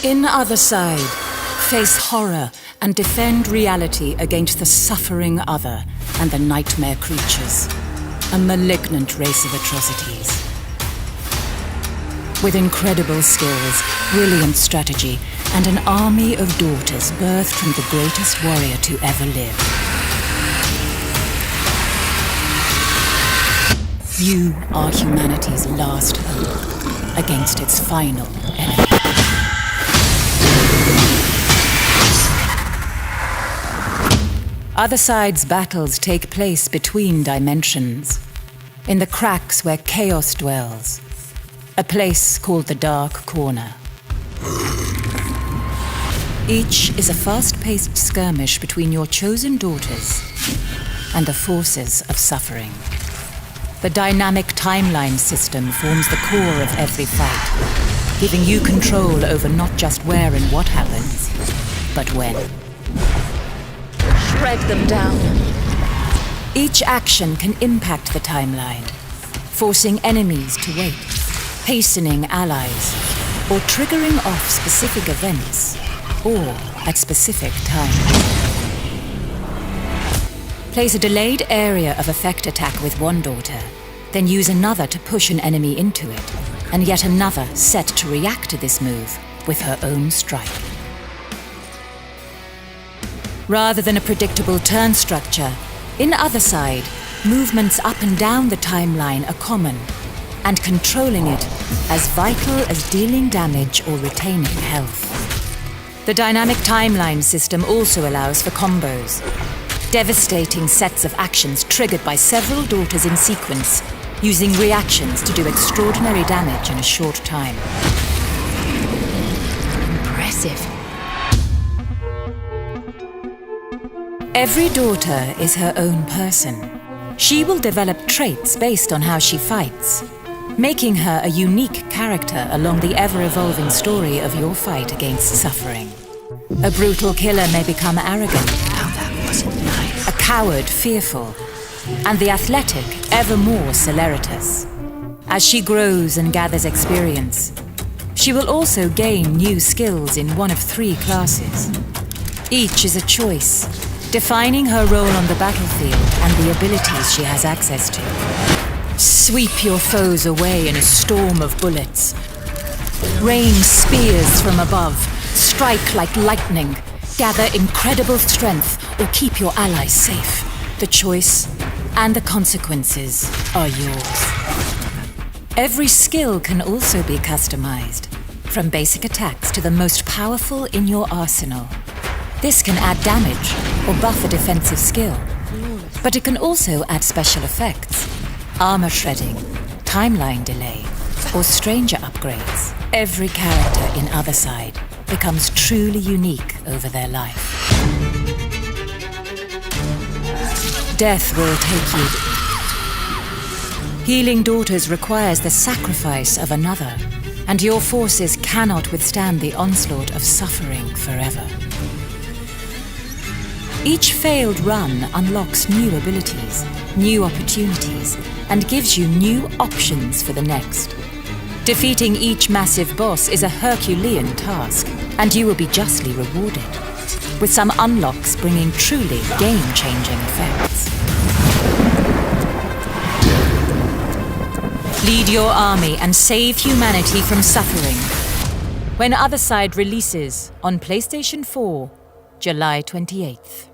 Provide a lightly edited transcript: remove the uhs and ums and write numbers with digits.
In Othercide, face horror and defend reality against the suffering other and the nightmare creatures. A malignant race of atrocities. With incredible skills, brilliant strategy, and an army of daughters birthed from the greatest warrior to ever live. You are humanity's last hope against its final enemy. Othercide's battles take place between dimensions, in the cracks where chaos dwells, a place called the Dark Corner. Each is a fast-paced skirmish between your chosen daughters and the forces of suffering. The dynamic timeline system forms the core of every fight, giving you control over not just where and what happens, but when. Shred them down. Each action can impact the timeline, forcing enemies to wait, hastening allies, or triggering off specific events, or at specific times. Place a delayed area of effect attack with one daughter, then use another to push an enemy into it, and yet another set to react to this move with her own strike. Rather than a predictable turn structure, in Othercide, movements up and down the timeline are common, and controlling it as vital as dealing damage or retaining health. The dynamic timeline system also allows for combos, devastating sets of actions triggered by several daughters in sequence, using reactions to do extraordinary damage in a short time. Impressive. Every daughter is her own person. She will develop traits based on how she fights, making her a unique character along the ever-evolving story of your fight against suffering. A brutal killer may become arrogant, a coward fearful, and the athletic ever more celeritas. As she grows and gathers experience, she will also gain new skills in one of 3 classes. Each is a choice, defining her role on the battlefield and the abilities she has access to. Sweep your foes away in a storm of bullets. Rain spears from above, strike like lightning, gather incredible strength, or keep your allies safe. The choice and the consequences are yours. Every skill can also be customized, from basic attacks to the most powerful in your arsenal. This can add damage or buff a defensive skill, but it can also add special effects, armor shredding, timeline delay, or stranger upgrades. Every character in Othercide becomes truly unique over their life. Death will take you. Healing daughters requires the sacrifice of another, and your forces cannot withstand the onslaught of suffering forever. Each failed run unlocks new abilities, new opportunities, and gives you new options for the next. Defeating each massive boss is a Herculean task, and you will be justly rewarded, with some unlocks bringing truly game-changing effects. Lead your army and save humanity from suffering. When Othercide releases on PlayStation 4, July 28th.